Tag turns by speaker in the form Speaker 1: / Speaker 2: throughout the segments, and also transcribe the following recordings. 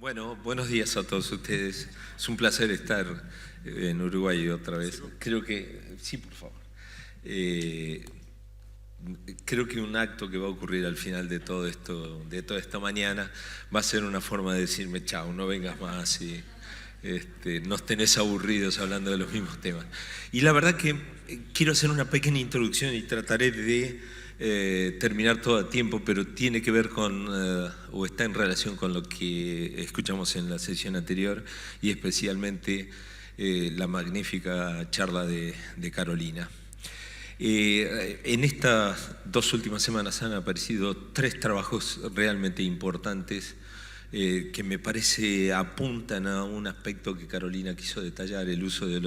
Speaker 1: Bueno, buenos días a todos ustedes. Es un placer estar en Uruguay otra vez. Creo que, sí, por favor. Creo que un acto que va a ocurrir al final de todo esto, de toda esta mañana, va a ser una forma de decirme chao, no vengas más y nos tenés aburridos hablando de los mismos temas. Y la verdad que quiero hacer una pequeña introducción y trataré de terminar todo a tiempo, pero tiene que ver con, o está en relación con lo que escuchamos en la sesión anterior y especialmente la magnífica charla de Carolina. En estas dos últimas semanas han aparecido tres trabajos realmente importantes que me parece apuntan a un aspecto que Carolina quiso detallar, el uso de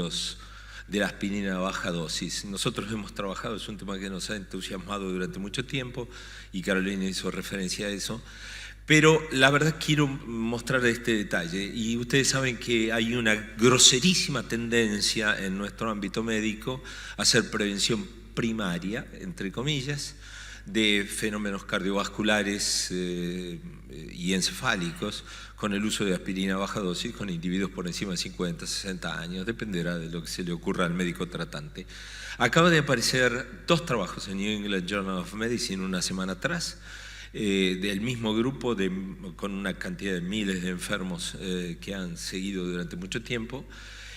Speaker 1: la aspirina a baja dosis. Nosotros hemos trabajado, es un tema que nos ha entusiasmado durante mucho tiempo y Carolina hizo referencia a eso, pero la verdad quiero mostrar este detalle y ustedes saben que hay una groserísima tendencia en nuestro ámbito médico a hacer prevención primaria, entre comillas, de fenómenos cardiovasculares y encefálicos con el uso de aspirina a baja dosis con individuos por encima de 50, 60 años, dependerá de lo que se le ocurra al médico tratante. Acaba de aparecer dos trabajos en New England Journal of Medicine una semana atrás, del mismo grupo con una cantidad de miles de enfermos que han seguido durante mucho tiempo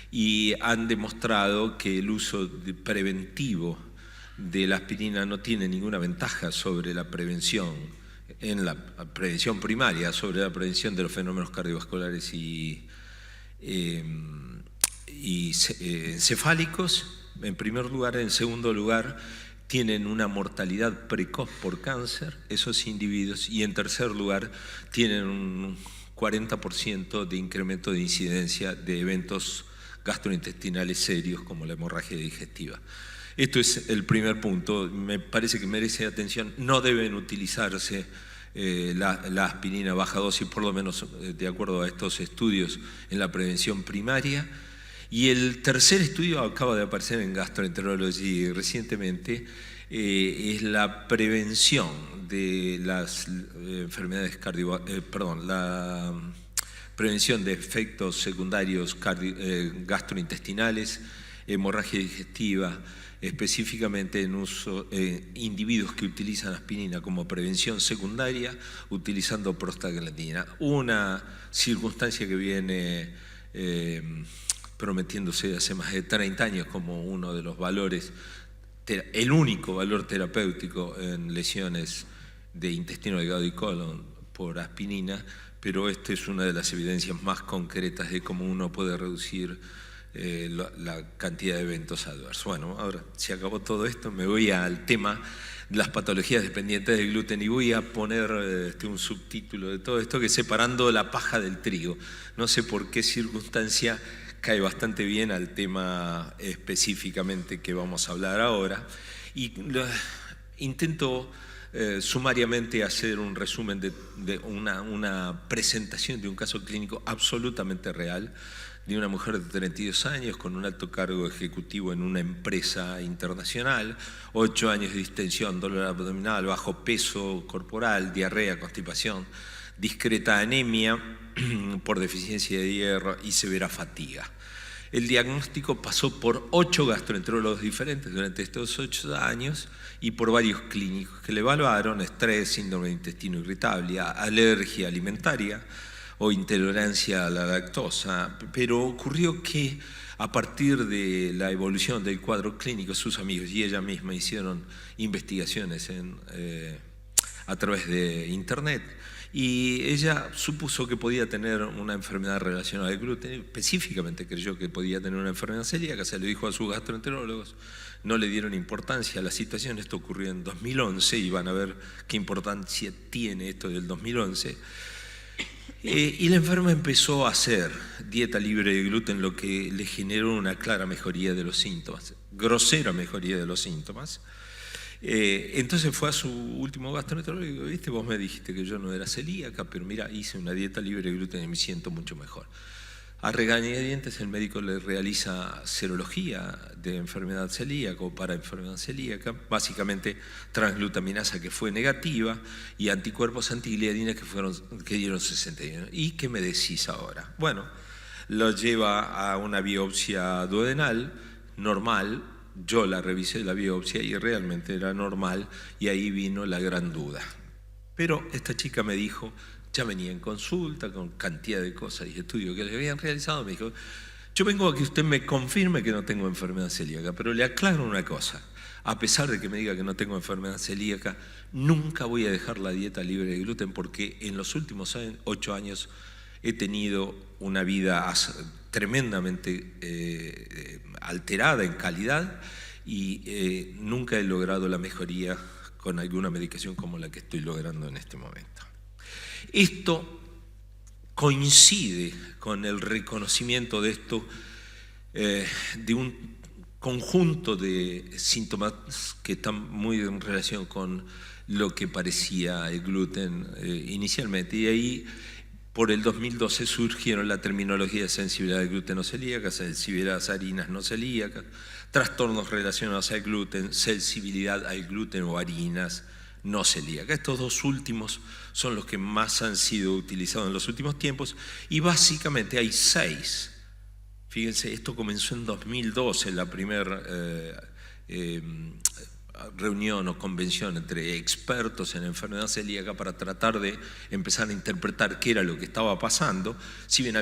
Speaker 1: y han demostrado que el uso preventivo de la aspirina no tiene ninguna ventaja sobre la prevención, en la prevención primaria, sobre la prevención de los fenómenos cardiovasculares y encefálicos, en primer lugar. En segundo lugar, tienen una mortalidad precoz por cáncer, esos individuos, y en tercer lugar, tienen un 40% de incremento de incidencia de eventos gastrointestinales serios como la hemorragia digestiva. Esto es el primer punto, me parece que merece atención. No deben utilizarse la aspirina a baja dosis, por lo menos de acuerdo a estos estudios en la prevención primaria. Y el tercer estudio acaba de aparecer en Gastroenterology recientemente, es la prevención de las enfermedades la prevención de efectos secundarios gastrointestinales, hemorragia digestiva, específicamente en individuos que utilizan aspirina como prevención secundaria utilizando prostaglandina. Una circunstancia que viene prometiéndose hace más de 30 años como uno de los valores, el único valor terapéutico en lesiones de intestino delgado y colon por aspirina, pero esta es una de las evidencias más concretas de cómo uno puede reducir la cantidad de eventos adversos. Bueno, ahora se acabó todo esto, me voy al tema de las patologías dependientes del gluten y voy a poner un subtítulo de todo esto que es separando la paja del trigo. No sé por qué circunstancia cae bastante bien al tema específicamente que vamos a hablar ahora y intento sumariamente hacer un resumen de una presentación de un caso clínico absolutamente real de una mujer de 32 años con un alto cargo ejecutivo en una empresa internacional, 8 años de distensión, dolor abdominal, bajo peso corporal, diarrea, constipación, discreta anemia por deficiencia de hierro y severa fatiga. El diagnóstico pasó por 8 gastroenterólogos diferentes durante estos 8 años y por varios clínicos que le evaluaron estrés, síndrome de intestino irritable, alergia alimentaria o intolerancia a la lactosa, pero ocurrió que a partir de la evolución del cuadro clínico, sus amigos y ella misma hicieron investigaciones a través de internet y ella supuso que podía tener una enfermedad relacionada al gluten, específicamente creyó que podía tener una enfermedad celíaca, se lo dijo a sus gastroenterólogos, no le dieron importancia a la situación. Esto ocurrió en 2011 y van a ver qué importancia tiene esto del 2011. Y la enferma empezó a hacer dieta libre de gluten, lo que le generó una clara mejoría de los síntomas, grosera mejoría de los síntomas. Entonces fue a su último gastroenterólogo y dijo: ¿viste? Vos me dijiste que yo no era celíaca, pero mira, hice una dieta libre de gluten y me siento mucho mejor. A regañadientes el médico le realiza serología de enfermedad celíaca o para enfermedad celíaca, básicamente transglutaminasa que fue negativa y anticuerpos antigliadina que dieron 61. ¿Y qué me decís ahora? Bueno, lo lleva a una biopsia duodenal normal. Yo la revisé la biopsia y realmente era normal, y ahí vino la gran duda. Pero esta chica me dijo, ya venía en consulta con cantidad de cosas y estudios que le habían realizado, me dijo, yo vengo a que usted me confirme que no tengo enfermedad celíaca, pero le aclaro una cosa, a pesar de que me diga que no tengo enfermedad celíaca, nunca voy a dejar la dieta libre de gluten, porque en los últimos 8 años he tenido una vida tremendamente alterada en calidad y nunca he logrado la mejoría con alguna medicación como la que estoy logrando en este momento. Esto coincide con el reconocimiento de esto, de un conjunto de síntomas que están muy en relación con lo que parecía el gluten inicialmente. Y ahí, por el 2012, surgieron la terminología de sensibilidad al gluten no celíaca, sensibilidad a las harinas no celíacas, trastornos relacionados al gluten, sensibilidad al gluten o harinas no celíaca. Estos dos últimos son los que más han sido utilizados en los últimos tiempos y básicamente hay 6. Fíjense, esto comenzó en 2012, la primera reunión o convención entre expertos en enfermedad celíaca para tratar de empezar a interpretar qué era lo que estaba pasando. Si bien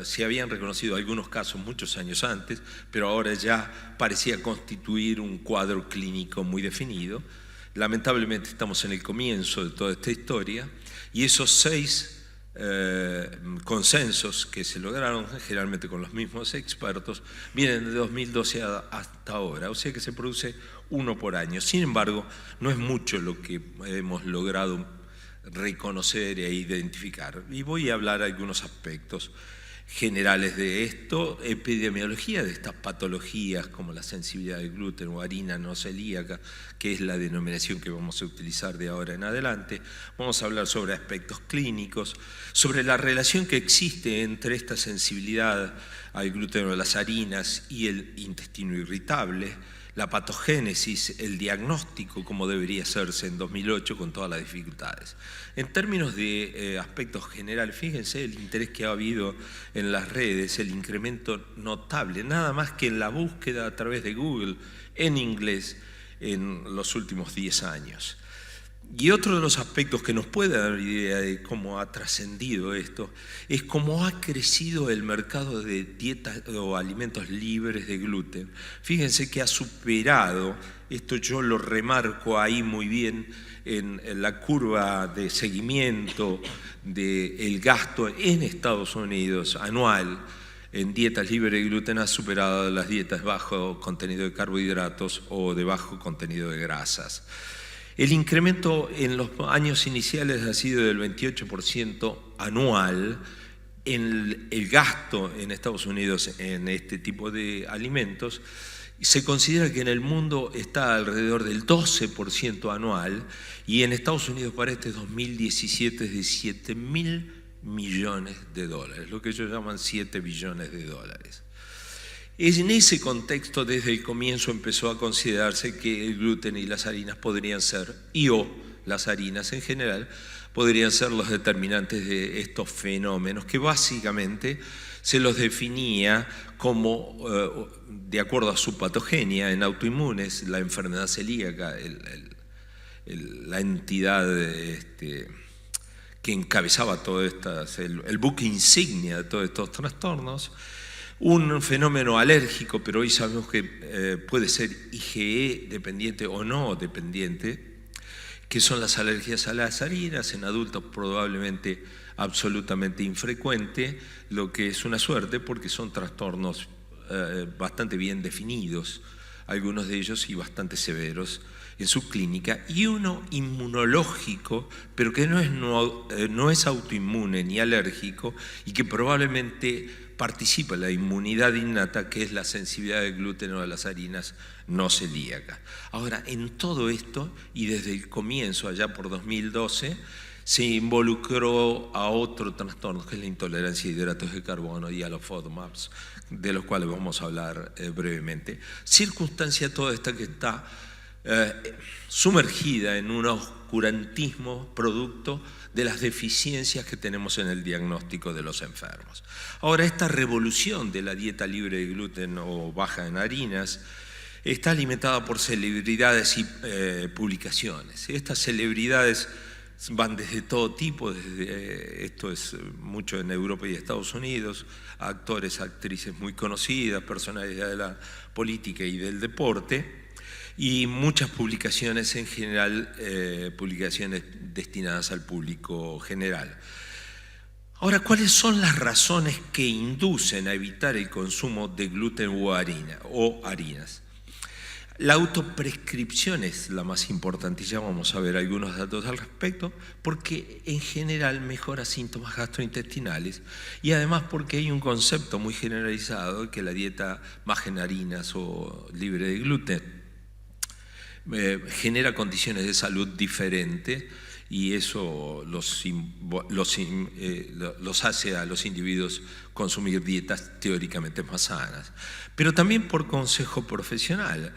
Speaker 1: se habían reconocido algunos casos muchos años antes, pero ahora ya parecía constituir un cuadro clínico muy definido. Lamentablemente estamos en el comienzo de toda esta historia y esos 6 consensos que se lograron generalmente con los mismos expertos vienen de 2012 hasta ahora, o sea que se produce uno por año. Sin embargo, no es mucho lo que hemos logrado reconocer e identificar, y voy a hablar de algunos aspectos generales de esto, epidemiología de estas patologías como la sensibilidad al gluten o harina no celíaca, que es la denominación que vamos a utilizar de ahora en adelante. Vamos a hablar sobre aspectos clínicos, sobre la relación que existe entre esta sensibilidad al gluten o a las harinas y el intestino irritable, la patogénesis, el diagnóstico, como debería hacerse en 2008 con todas las dificultades. En términos de aspectos generales, fíjense el interés que ha habido en las redes, el incremento notable, nada más que en la búsqueda a través de Google en inglés en los últimos 10 años. Y otro de los aspectos que nos puede dar idea de cómo ha trascendido esto es cómo ha crecido el mercado de dietas o alimentos libres de gluten. Fíjense que ha superado, esto yo lo remarco ahí muy bien en la curva de seguimiento del gasto en Estados Unidos anual en dietas libres de gluten, ha superado las dietas bajo contenido de carbohidratos o de bajo contenido de grasas. El incremento en los años iniciales ha sido del 28% anual en el gasto en Estados Unidos en este tipo de alimentos. Se considera que en el mundo está alrededor del 12% anual y en Estados Unidos para este 2017 es de $7.000 millones, lo que ellos llaman 7 billones de dólares. En ese contexto, desde el comienzo empezó a considerarse que el gluten y las harinas podrían ser, las harinas en general, podrían ser los determinantes de estos fenómenos, que básicamente se los definía como, de acuerdo a su patogenia, en autoinmunes, la enfermedad celíaca, la entidad que encabezaba todo el buque insignia de todos estos trastornos. Un fenómeno alérgico, pero hoy sabemos que puede ser IgE dependiente o no dependiente, que son las alergias a las harinas, en adultos probablemente absolutamente infrecuente, lo que es una suerte porque son trastornos bastante bien definidos, algunos de ellos y bastante severos en su clínica, y uno inmunológico, pero que no es autoinmune ni alérgico y que probablemente participa en la inmunidad innata, que es la sensibilidad al gluten o a las harinas no celíacas. Ahora, en todo esto, y desde el comienzo, allá por 2012, se involucró a otro trastorno, que es la intolerancia a hidratos de carbono y a los FODMAPs, de los cuales vamos a hablar brevemente. Circunstancia toda esta que está sumergida en un oscurantismo producto de las deficiencias que tenemos en el diagnóstico de los enfermos. Ahora, esta revolución de la dieta libre de gluten o baja en harinas está alimentada por celebridades y publicaciones. Estas celebridades van desde todo tipo, esto es mucho en Europa y Estados Unidos, actores, actrices muy conocidas, personalidades de la política y del deporte, y muchas publicaciones en general, publicaciones destinadas al público general. Ahora, ¿cuáles son las razones que inducen a evitar el consumo de gluten o harinas? La autoprescripción es la más importante, y ya vamos a ver algunos datos al respecto, porque en general mejora síntomas gastrointestinales y además porque hay un concepto muy generalizado que la dieta baja en harinas o libre de gluten genera condiciones de salud diferentes y eso los hace a los individuos consumir dietas teóricamente más sanas. Pero también por consejo profesional,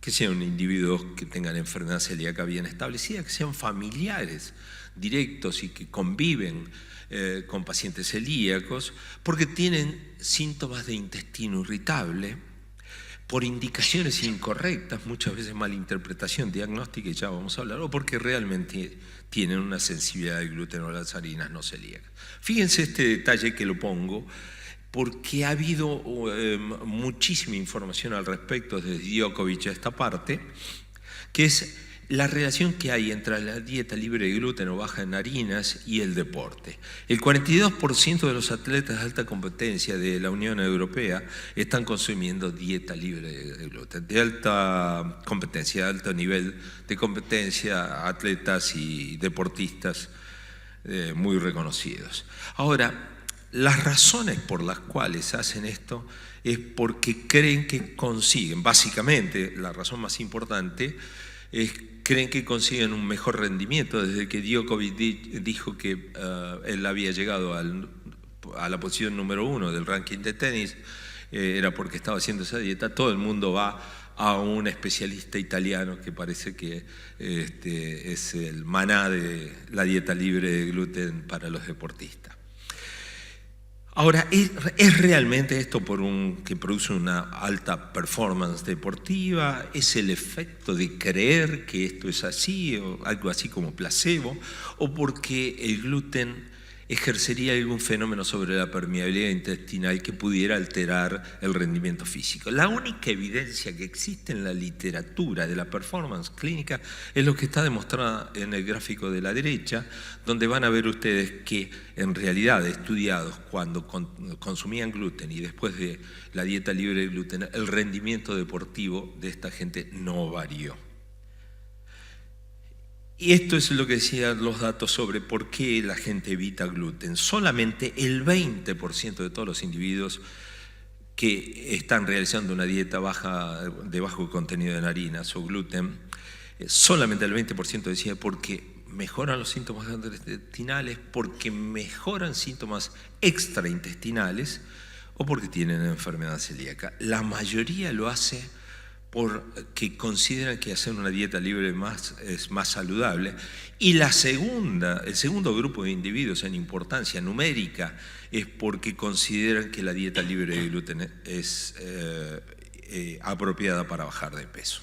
Speaker 1: que sean individuos que tengan enfermedad celíaca bien establecida, que sean familiares directos y que conviven con pacientes celíacos, porque tienen síntomas de intestino irritable, por indicaciones incorrectas, muchas veces malinterpretación diagnóstica, y ya vamos a hablar, o porque realmente tienen una sensibilidad al gluten o a las harinas no celíacas. Fíjense este detalle que lo pongo, porque ha habido muchísima información al respecto desde Djokovic a esta parte, que es la relación que hay entre la dieta libre de gluten o baja en harinas y el deporte. El 42% de los atletas de alta competencia de la Unión Europea están consumiendo dieta libre de gluten, de alta competencia, de alto nivel de competencia, atletas y deportistas muy reconocidos. Ahora, las razones por las cuales hacen esto es porque creen que consiguen, básicamente la razón más importante es creen que consiguen un mejor rendimiento. Desde que Djokovic dijo que él había llegado a la posición número 1 del ranking de tenis, era porque estaba haciendo esa dieta. Todo el mundo va a un especialista italiano que parece que es el maná de la dieta libre de gluten para los deportistas. Ahora, ¿es realmente esto que produce una alta performance deportiva? ¿Es el efecto de creer que esto es así, o algo así como placebo? ¿O porque el gluten ejercería algún fenómeno sobre la permeabilidad intestinal que pudiera alterar el rendimiento físico? La única evidencia que existe en la literatura de la performance clínica es lo que está demostrado en el gráfico de la derecha, donde van a ver ustedes que en realidad estudiados cuando consumían gluten y después de la dieta libre de gluten, el rendimiento deportivo de esta gente no varió. Y esto es lo que decían los datos sobre por qué la gente evita gluten. Solamente el 20% de todos los individuos que están realizando una dieta de bajo contenido en harinas o gluten, solamente el 20% decía porque mejoran los síntomas gastrointestinales, porque mejoran síntomas extraintestinales o porque tienen enfermedad celíaca. La mayoría lo hace porque consideran que hacer una dieta libre es más saludable. Y el segundo grupo de individuos en importancia numérica es porque consideran que la dieta libre de gluten es apropiada para bajar de peso.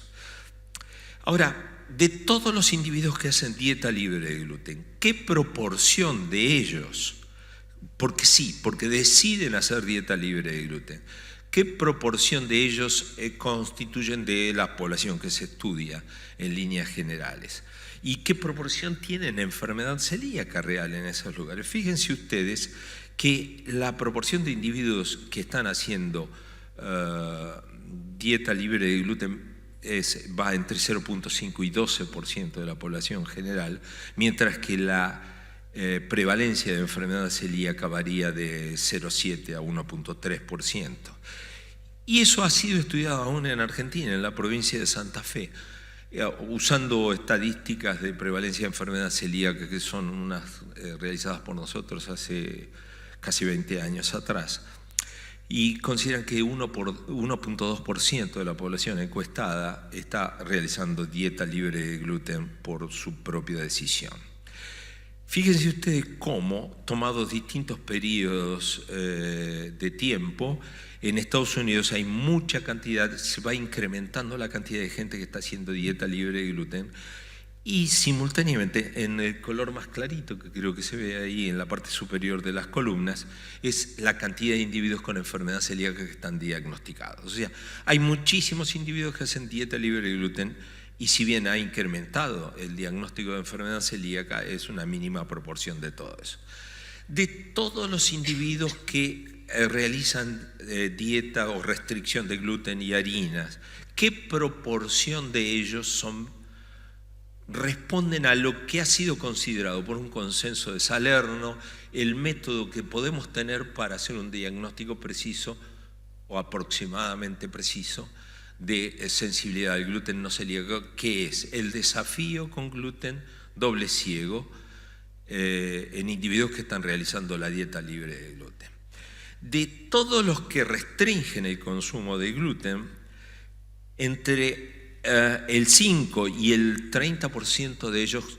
Speaker 1: Ahora, de todos los individuos que hacen dieta libre de gluten, ¿qué proporción de ellos, porque deciden hacer dieta libre de gluten, qué proporción de ellos constituyen de la población que se estudia en líneas generales? ¿Y qué proporción tienen enfermedad celíaca real en esos lugares? Fíjense ustedes que la proporción de individuos que están haciendo dieta libre de gluten va entre 0.5 y 12% de la población general, mientras que la prevalencia de enfermedad celíaca varía de 0.7 a 1.3%. Y eso ha sido estudiado aún en Argentina, en la provincia de Santa Fe. usando estadísticas de prevalencia de enfermedad celíaca, que son unas realizadas por nosotros hace casi 20 años atrás, y consideran que 1.2% de la población encuestada está realizando dieta libre de gluten por su propia decisión. Fíjense ustedes cómo, tomados distintos periodos de tiempo, en Estados Unidos hay mucha cantidad, se va incrementando la cantidad de gente que está haciendo dieta libre de gluten, y simultáneamente en el color más clarito, que creo que se ve ahí en la parte superior de las columnas, es la cantidad de individuos con enfermedad celíaca que están diagnosticados. O sea, hay muchísimos individuos que hacen dieta libre de gluten, y si bien ha incrementado el diagnóstico de enfermedad celíaca, es una mínima proporción de todo eso. De todos los individuos que realizan dieta o restricción de gluten y harinas, ¿qué proporción de ellos responden a lo que ha sido considerado por un consenso de Salerno el método que podemos tener para hacer un diagnóstico preciso o aproximadamente preciso de sensibilidad al gluten no celíaco, que es el desafío con gluten doble ciego en individuos que están realizando la dieta libre de gluten? De todos los que restringen el consumo de gluten, entre el 5 y el 30% de ellos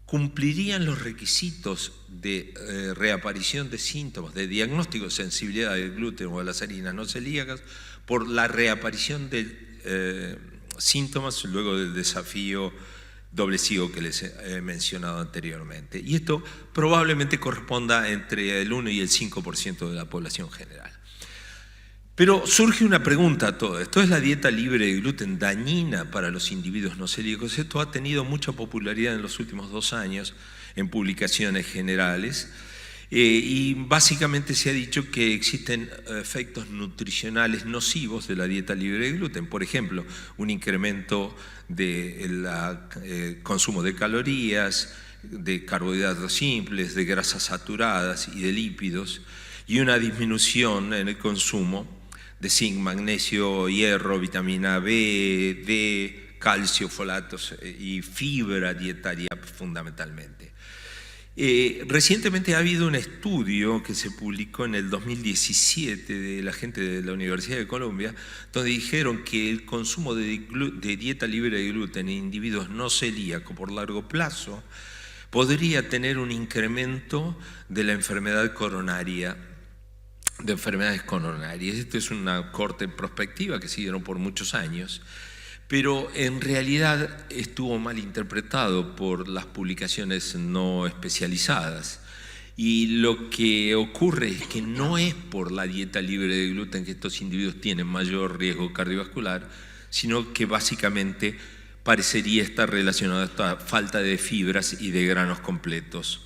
Speaker 1: cumplirían los requisitos de reaparición de síntomas, de diagnóstico de sensibilidad al gluten o a las harinas no celíacas, por la reaparición de síntomas luego del desafío doble ciego que les he mencionado anteriormente. Y esto probablemente corresponda entre el 1 y el 5% de la población general. Pero surge una pregunta a todo esto: ¿es la dieta libre de gluten dañina para los individuos no celíacos? Esto ha tenido mucha popularidad en los últimos 2 años en publicaciones generales, y básicamente se ha dicho que existen efectos nutricionales nocivos de la dieta libre de gluten. Por ejemplo, un incremento del consumo de calorías, de carbohidratos simples, de grasas saturadas y de lípidos, y una disminución en el consumo de zinc, magnesio, hierro, vitamina B, D, calcio, folatos y fibra dietaria fundamentalmente. Recientemente ha habido un estudio que se publicó en el 2017 de la gente de la Universidad de Columbia, donde dijeron que el consumo de dieta libre de gluten en individuos no celíacos por largo plazo podría tener un incremento de la enfermedad coronaria, de enfermedades coronarias. Esto es una corte prospectiva que siguieron por muchos años, pero en realidad estuvo mal interpretado por las publicaciones no especializadas. Y lo que ocurre es que no es por la dieta libre de gluten que estos individuos tienen mayor riesgo cardiovascular, sino que básicamente parecería estar relacionado a esta falta de fibras y de granos completos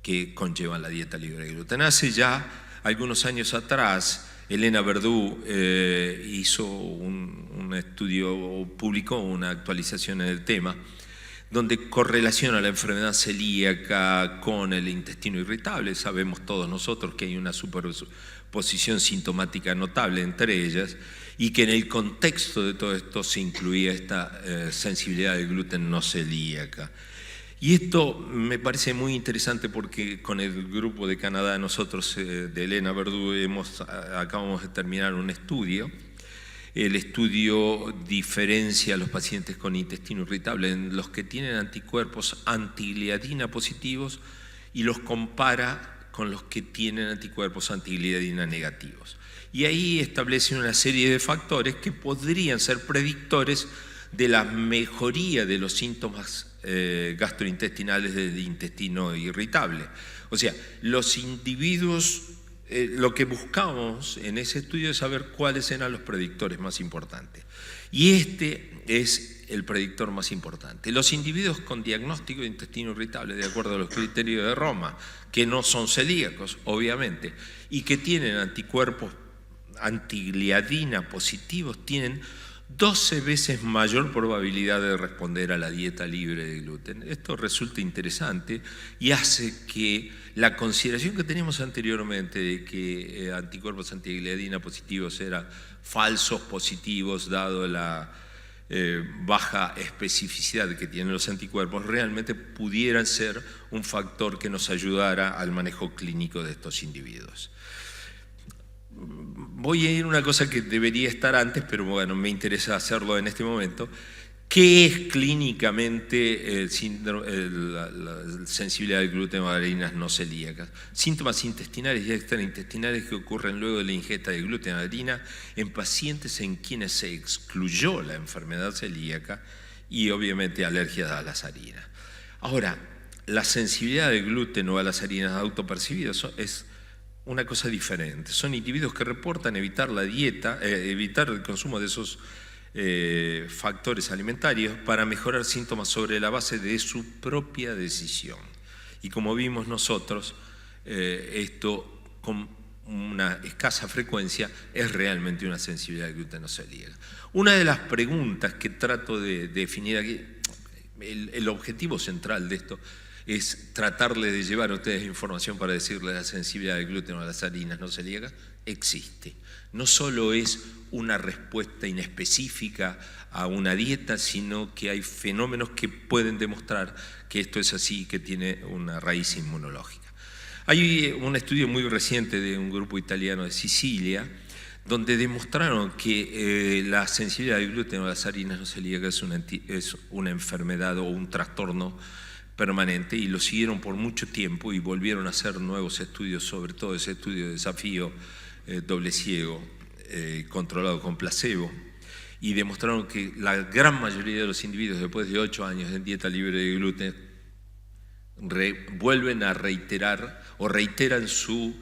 Speaker 1: que conllevan la dieta libre de gluten. Hace ya algunos años atrás, Elena Verdú hizo un estudio, o publicó una actualización en el tema, donde correlaciona la enfermedad celíaca con el intestino irritable. Sabemos todos nosotros que hay una superposición sintomática notable entre ellas, y que en el contexto de todo esto se incluía esta sensibilidad al gluten no celíaca. Y esto me parece muy interesante porque con el grupo de Canadá, nosotros de Elena Verdú, acabamos de terminar un estudio. El estudio diferencia a los pacientes con intestino irritable en los que tienen anticuerpos antigliadina positivos y los compara con los que tienen anticuerpos antigliadina negativos. Y ahí establece una serie de factores que podrían ser predictores de la mejoría de los síntomas gastrointestinales del intestino irritable. O sea, los individuos, lo que buscamos en ese estudio es saber cuáles eran los predictores más importantes. Y este es el predictor más importante. Los individuos con diagnóstico de intestino irritable, de acuerdo a los criterios de Roma, que no son celíacos, obviamente, y que tienen anticuerpos antigliadina positivos, tienen 12 veces mayor probabilidad de responder a la dieta libre de gluten. Esto resulta interesante y hace que la consideración que teníamos anteriormente de que anticuerpos antigliadina positivos eran falsos positivos dado baja especificidad que tienen los anticuerpos realmente pudieran ser un factor que nos ayudara al manejo clínico de estos individuos. Voy a ir a una cosa que debería estar antes, pero bueno, me interesa hacerlo en este momento. ¿Qué es clínicamente la sensibilidad al gluten o a harinas no celíacas? Síntomas intestinales y extraintestinales que ocurren luego de la ingesta de gluten o harina en pacientes en quienes se excluyó la enfermedad celíaca y obviamente alergias a las harinas. Ahora, la sensibilidad al gluten o a las harinas autopercibidas es una cosa diferente. Son individuos que reportan evitar la dieta, evitar el consumo de esos factores alimentarios para mejorar síntomas sobre la base de su propia decisión. Y como vimos nosotros, esto con una escasa frecuencia es realmente una sensibilidad glutenocelíaca. Una de las preguntas que trato de definir aquí, el objetivo central de esto es tratarle de llevar a ustedes información para decirles la sensibilidad al gluten o a las harinas no celíacas existe. No solo es una respuesta inespecífica a una dieta, sino que hay fenómenos que pueden demostrar que esto es así y que tiene una raíz inmunológica. Hay un estudio muy reciente de un grupo italiano de Sicilia, donde demostraron que la sensibilidad al gluten o a las harinas no celíacas es una enfermedad o un trastorno permanente, y lo siguieron por mucho tiempo y volvieron a hacer nuevos estudios, sobre todo ese estudio de desafío doble ciego, controlado con placebo, y demostraron que la gran mayoría de los individuos después de 8 años en dieta libre de gluten vuelven a reiterar o reiteran su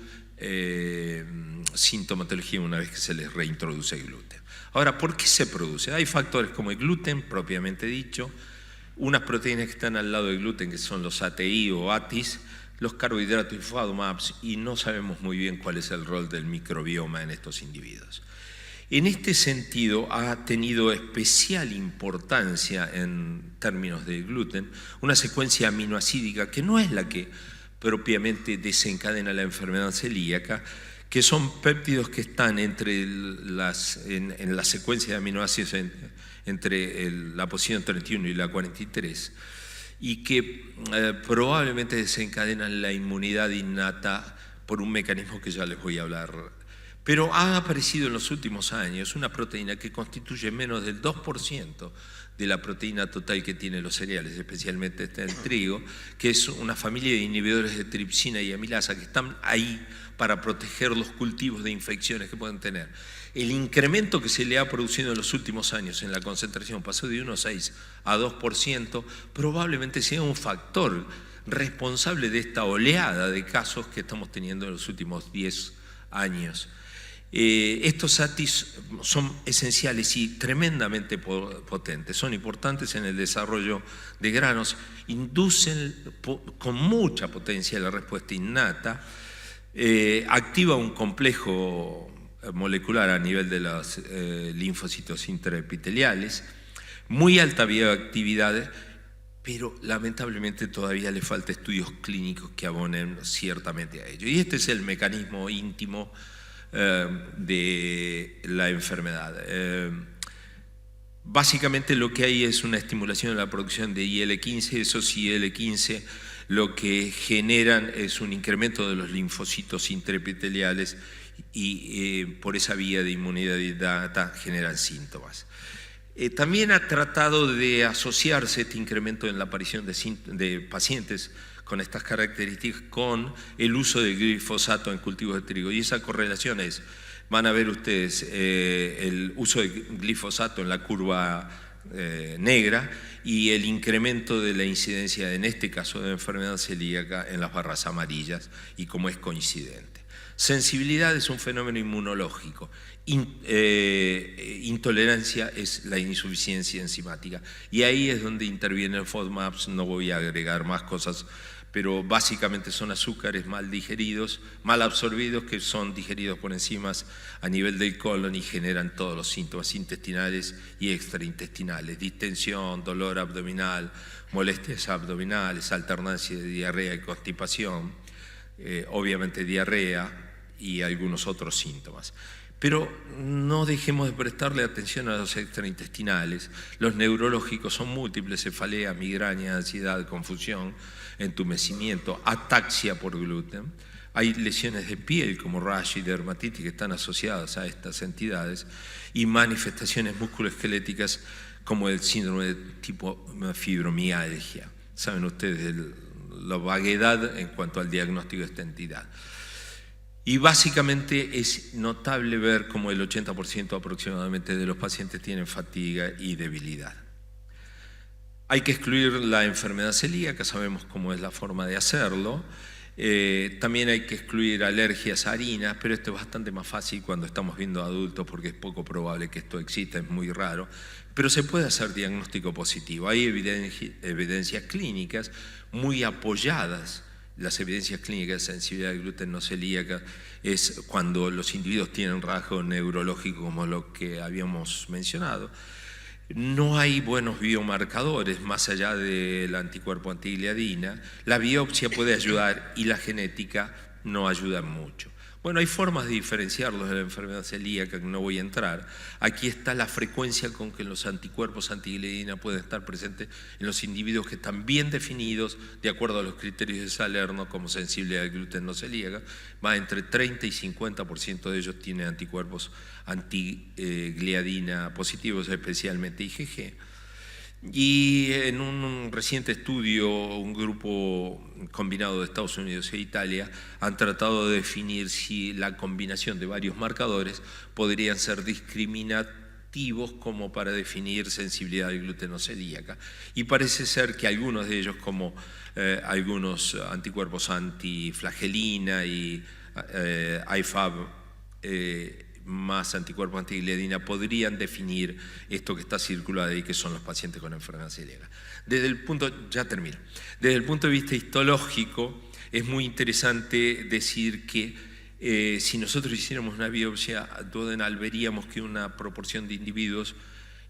Speaker 1: sintomatología una vez que se les reintroduce el gluten. Ahora, ¿por qué se produce? Hay factores como el gluten, propiamente dicho, unas proteínas que están al lado del gluten, que son los ATI o ATIs, los carbohidratos y FODMAPs, y no sabemos muy bien cuál es el rol del microbioma en estos individuos. En este sentido, ha tenido especial importancia en términos de gluten una secuencia aminoacídica que no es la que propiamente desencadena la enfermedad celíaca, que son péptidos que están entre en la secuencia de aminoácidos entre la posición 31 y la 43, y que probablemente desencadenan la inmunidad innata por un mecanismo que ya les voy a hablar. Pero ha aparecido en los últimos años una proteína que constituye menos del 2% de la proteína total que tienen los cereales, especialmente el trigo, que es una familia de inhibidores de tripsina y amilasa que están ahí para proteger los cultivos de infecciones que pueden tener. El incremento que se le ha producido en los últimos años en la concentración pasó de 1,6 a 2%, probablemente sea un factor responsable de esta oleada de casos que estamos teniendo en los últimos 10 años. Estos ATIs son esenciales y tremendamente potentes, son importantes en el desarrollo de granos, inducen con mucha potencia la respuesta innata, activa un complejo molecular a nivel de los linfocitos intraepiteliales, muy alta bioactividad, pero lamentablemente todavía le falta estudios clínicos que abonen ciertamente a ello. Y este es el mecanismo íntimo de la enfermedad. Básicamente lo que hay es una estimulación de la producción de IL-15, esos IL-15 lo que generan es un incremento de los linfocitos intraepiteliales y por esa vía de inmunidad innata generan síntomas. También ha tratado de asociarse este incremento en la aparición de pacientes con estas características con el uso de glifosato en cultivos de trigo, y esa correlación es, van a ver ustedes el uso de glifosato en la curva negra y el incremento de la incidencia, en este caso de enfermedad celíaca, en las barras amarillas, y como es coincidente. Sensibilidad es un fenómeno inmunológico, intolerancia es la insuficiencia enzimática, y ahí es donde interviene el FODMAPs. No voy a agregar más cosas, pero básicamente son azúcares mal digeridos, mal absorbidos, que son digeridos por enzimas a nivel del colon y generan todos los síntomas intestinales y extraintestinales: distensión, dolor abdominal, molestias abdominales, alternancia de diarrea y constipación, obviamente diarrea y algunos otros síntomas. Pero no dejemos de prestarle atención a los extraintestinales. Los neurológicos son múltiples: cefalea, migraña, ansiedad, confusión, entumecimiento, ataxia por gluten. Hay lesiones de piel como rash y dermatitis que están asociadas a estas entidades, y manifestaciones musculoesqueléticas como el síndrome de tipo fibromialgia. Saben ustedes la vaguedad en cuanto al diagnóstico de esta entidad. Y básicamente es notable ver cómo el 80% aproximadamente de los pacientes tienen fatiga y debilidad. Hay que excluir la enfermedad celíaca, sabemos cómo es la forma de hacerlo. También hay que excluir alergias a harinas, pero esto es bastante más fácil cuando estamos viendo adultos porque es poco probable que esto exista, es muy raro. Pero se puede hacer diagnóstico positivo. Hay evidencias clínicas muy apoyadas. Las evidencias clínicas de sensibilidad al gluten no celíaca es cuando los individuos tienen rasgo neurológico como lo que habíamos mencionado. No hay buenos biomarcadores más allá del anticuerpo antigliadina. La biopsia puede ayudar y la genética no ayuda mucho. Bueno, hay formas de diferenciarlos de la enfermedad celíaca que no voy a entrar. Aquí está la frecuencia con que los anticuerpos antigliadina pueden estar presentes en los individuos que están bien definidos de acuerdo a los criterios de Salerno como sensible al gluten no celíaca. Va entre 30 y 50% de ellos tienen anticuerpos antigliadina positivos, especialmente IgG. Y en un reciente estudio, un grupo combinado de Estados Unidos e Italia han tratado de definir si la combinación de varios marcadores podrían ser discriminativos como para definir sensibilidad al gluten no celíaca. Y parece ser que algunos de ellos, como algunos anticuerpos antiflagelina y IFAB, más anticuerpos antigliadina, podrían definir esto que está circulado ahí, que son los pacientes con enfermedad celíaca. Ya termino. Desde el punto de vista histológico, es muy interesante decir que si nosotros hiciéramos una biopsia duodenal, veríamos que una proporción de individuos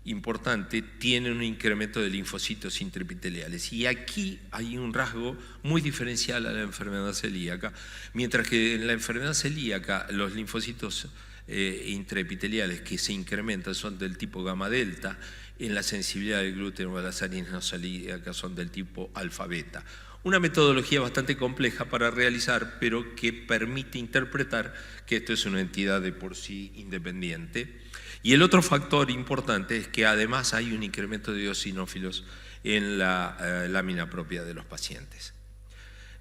Speaker 1: importante tiene un incremento de linfocitos intraepiteliales. Y aquí hay un rasgo muy diferencial a la enfermedad celíaca. Mientras que en la enfermedad celíaca los linfocitos intraepiteliales que se incrementan son del tipo gamma delta, en la sensibilidad del gluten o a las harinas no celíacas son del tipo alfa beta. Una metodología bastante compleja para realizar, pero que permite interpretar que esto es una entidad de por sí independiente. Y el otro factor importante es que además hay un incremento de eosinófilos en la lámina propia de los pacientes.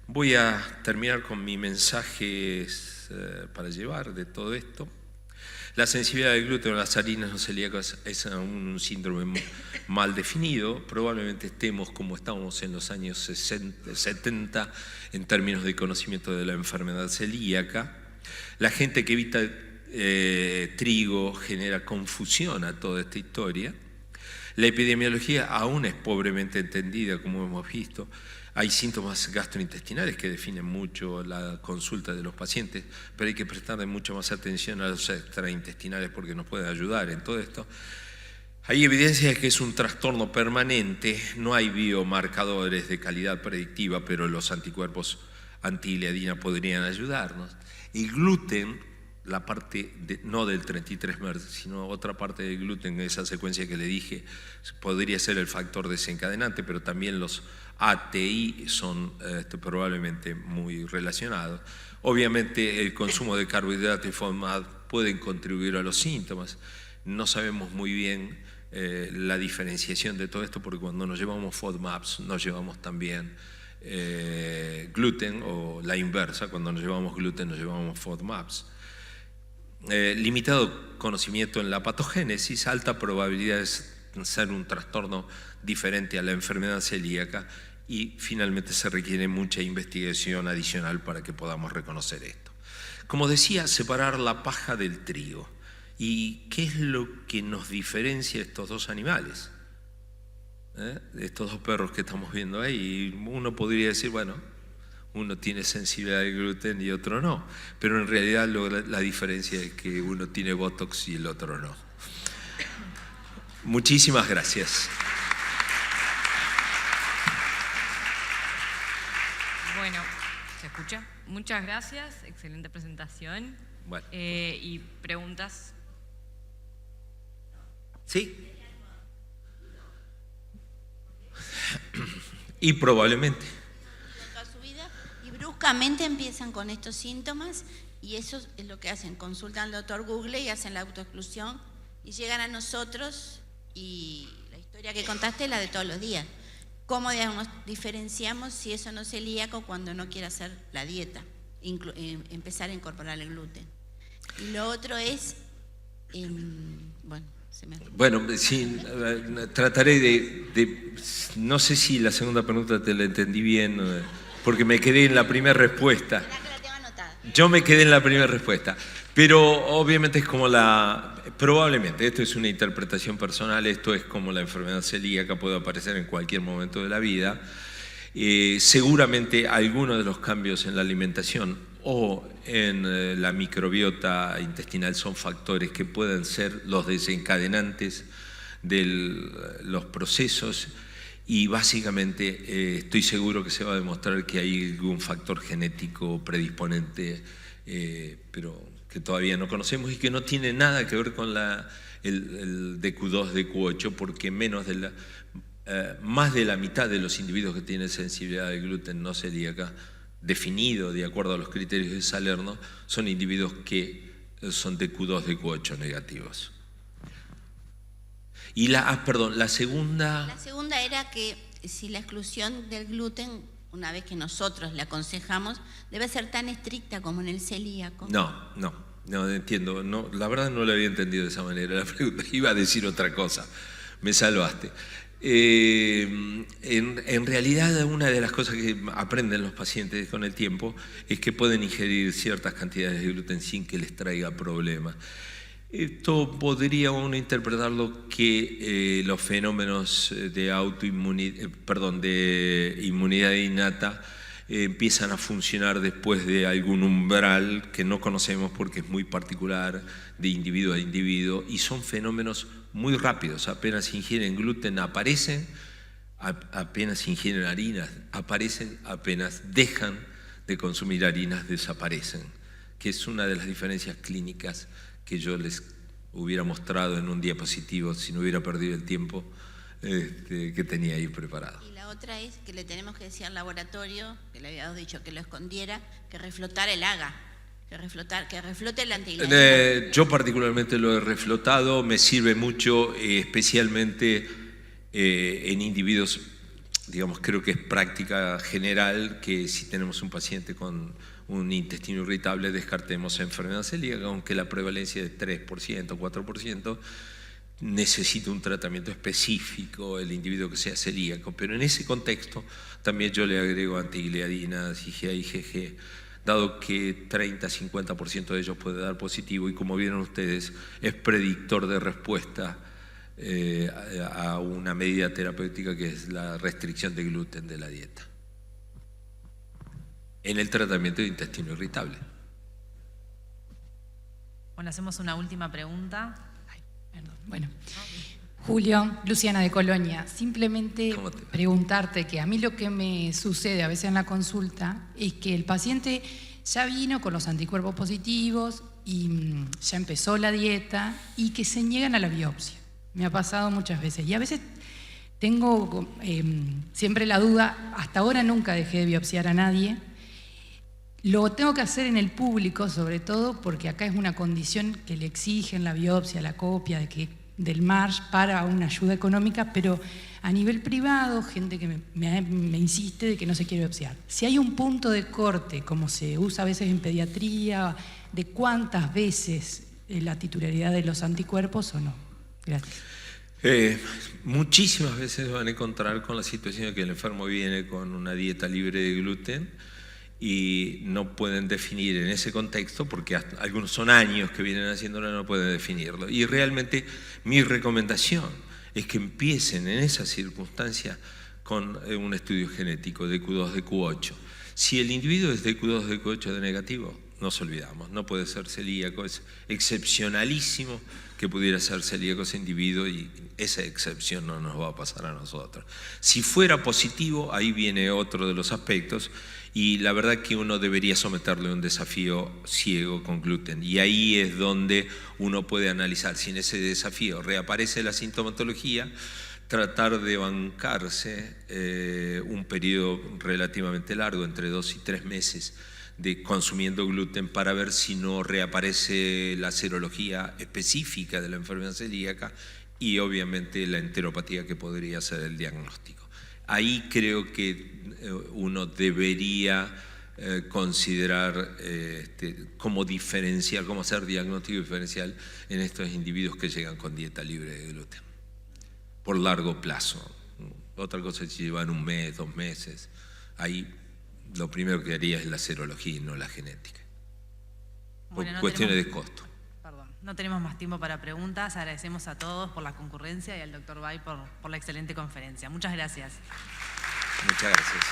Speaker 1: Voy a terminar con mi mensaje para llevar de todo esto. La sensibilidad del gluten a las harinas no celíacas es un síndrome mal definido. Probablemente estemos como estábamos en los años 70 en términos de conocimiento de la enfermedad celíaca. La gente que evita trigo genera confusión a toda esta historia. La epidemiología aún es pobremente entendida, como hemos visto. Hay síntomas gastrointestinales que definen mucho la consulta de los pacientes, pero hay que prestarle mucha más atención a los extraintestinales porque nos pueden ayudar en todo esto. Hay evidencia de que es un trastorno permanente, no hay biomarcadores de calidad predictiva, pero los anticuerpos antigliadina podrían ayudarnos. El gluten, la parte no del 33-mer, sino otra parte del gluten, esa secuencia que le dije, podría ser el factor desencadenante, pero también los ATI son probablemente muy relacionados. Obviamente el consumo de carbohidratos y FODMAP pueden contribuir a los síntomas. No sabemos muy bien la diferenciación de todo esto, porque cuando nos llevamos FODMAPs nos llevamos también gluten, o la inversa, cuando nos llevamos gluten nos llevamos FODMAPs. Limitado conocimiento en la patogénesis, alta probabilidad de ser un trastorno diferente a la enfermedad celíaca, y finalmente se requiere mucha investigación adicional para que podamos reconocer esto. Como decía, separar la paja del trigo. ¿Y qué es lo que nos diferencia de estos dos animales? De estos dos perros que estamos viendo ahí. Uno podría decir, bueno, uno tiene sensibilidad al gluten y otro no, pero en realidad la diferencia es que uno tiene Botox y el otro no. Muchísimas gracias.
Speaker 2: Bueno, ¿se escucha? Muchas gracias, excelente presentación.
Speaker 1: Bueno.
Speaker 2: ¿Y preguntas?
Speaker 1: ¿Sí? Y probablemente.
Speaker 3: Toda su vida, y bruscamente empiezan con estos síntomas, y eso es lo que hacen, consultan al doctor Google y hacen la autoexclusión y llegan a nosotros, y la historia que contaste es la de todos los días. ¿Cómo diferenciamos si eso no es celíaco cuando no quiere hacer la dieta? Empezar a incorporar el gluten. Y lo otro es,
Speaker 1: bueno, sí, trataré de... No sé si la segunda pregunta te la entendí bien, porque me quedé en la primera respuesta. Yo me quedé en la primera respuesta, pero obviamente es como probablemente, esto es una interpretación personal, esto es como la enfermedad celíaca, puede aparecer en cualquier momento de la vida. Seguramente algunos de los cambios en la alimentación o en la microbiota intestinal son factores que pueden ser los desencadenantes de los procesos, y básicamente estoy seguro que se va a demostrar que hay algún factor genético predisponente, pero que todavía no conocemos y que no tiene nada que ver con el DQ2, DQ8, porque más de la mitad de los individuos que tienen sensibilidad al gluten no celíaca, definido de acuerdo a los criterios de Salerno, son individuos que son DQ2, DQ8 negativos. Y la segunda...
Speaker 3: La segunda era que si la exclusión del gluten, una vez que nosotros le aconsejamos, debe ser tan estricta como en el celíaco.
Speaker 1: No entiendo. No, la verdad no lo había entendido de esa manera. La pregunta iba a decir otra cosa. Me salvaste. En realidad, una de las cosas que aprenden los pacientes con el tiempo es que pueden ingerir ciertas cantidades de gluten sin que les traiga problemas. Esto podría uno interpretarlo que los fenómenos de inmunidad innata empiezan a funcionar después de algún umbral que no conocemos porque es muy particular de individuo a individuo, y son fenómenos muy rápidos. Apenas ingieren gluten aparecen, apenas ingieren harinas aparecen, apenas dejan de consumir harinas desaparecen, que es una de las diferencias clínicas que yo les hubiera mostrado en un diapositivo si no hubiera perdido el tiempo que tenía ahí preparado.
Speaker 3: Y la otra es que le tenemos que decir al laboratorio, que le habíamos dicho que lo escondiera, que reflotar el AGA, que reflote el antigliadina.
Speaker 1: Yo particularmente lo he reflotado, me sirve mucho, especialmente en individuos, digamos, creo que es práctica general que si tenemos un paciente con un intestino irritable descartemos enfermedad celíaca, aunque la prevalencia es 3%, 4%, necesita un tratamiento específico el individuo que sea celíaco, pero en ese contexto también yo le agrego antigliadinas, IgA, IgG, dado que 30-50% de ellos puede dar positivo, y como vieron ustedes, es predictor de respuesta a una medida terapéutica que es la restricción de gluten de la dieta en el tratamiento de intestino irritable.
Speaker 2: Bueno, hacemos una última pregunta.
Speaker 4: Bueno, Julio, Luciana de Colonia, simplemente preguntarte que a mí lo que me sucede a veces en la consulta es que el paciente ya vino con los anticuerpos positivos y ya empezó la dieta y que se niegan a la biopsia. Me ha pasado muchas veces y a veces tengo siempre la duda, hasta ahora nunca dejé de biopsiar a nadie. Lo tengo que hacer en el público, sobre todo porque acá es una condición que le exigen la biopsia, la copia del MARSH para una ayuda económica, pero a nivel privado, gente que me insiste de que no se quiere biopsiar. Si hay un punto de corte, como se usa a veces en pediatría, de cuántas veces la titularidad de los anticuerpos o no. Gracias.
Speaker 1: Muchísimas veces van a encontrar con la situación de que el enfermo viene con una dieta libre de gluten y no pueden definir en ese contexto, porque algunos son años que vienen haciéndolo y no pueden definirlo. Y realmente mi recomendación es que empiecen en esa circunstancia con un estudio genético de DQ2, DQ8. Si el individuo es DQ2, DQ8 de negativo, nos olvidamos, no puede ser celíaco, es excepcionalísimo que pudiera ser celíaco ese individuo y esa excepción no nos va a pasar a nosotros. Si fuera positivo, ahí viene otro de los aspectos, Y la verdad que uno debería someterle a un desafío ciego con gluten. Y ahí es donde uno puede analizar si en ese desafío reaparece la sintomatología, tratar de bancarse un periodo relativamente largo, entre 2 y 3 meses, de consumiendo gluten para ver si no reaparece la serología específica de la enfermedad celíaca y obviamente la enteropatía que podría ser el diagnóstico. Ahí creo que uno debería considerar cómo diferenciar, cómo hacer diagnóstico diferencial en estos individuos que llegan con dieta libre de gluten por largo plazo. Otra cosa es si llevan 1 mes, 2 meses. Ahí lo primero que haría es la serología y no la genética. Por cuestiones de costo.
Speaker 2: Perdón, no tenemos más tiempo para preguntas. Agradecemos a todos por la concurrencia y al doctor Bay por la excelente conferencia. Muchas gracias.
Speaker 1: Muchas gracias.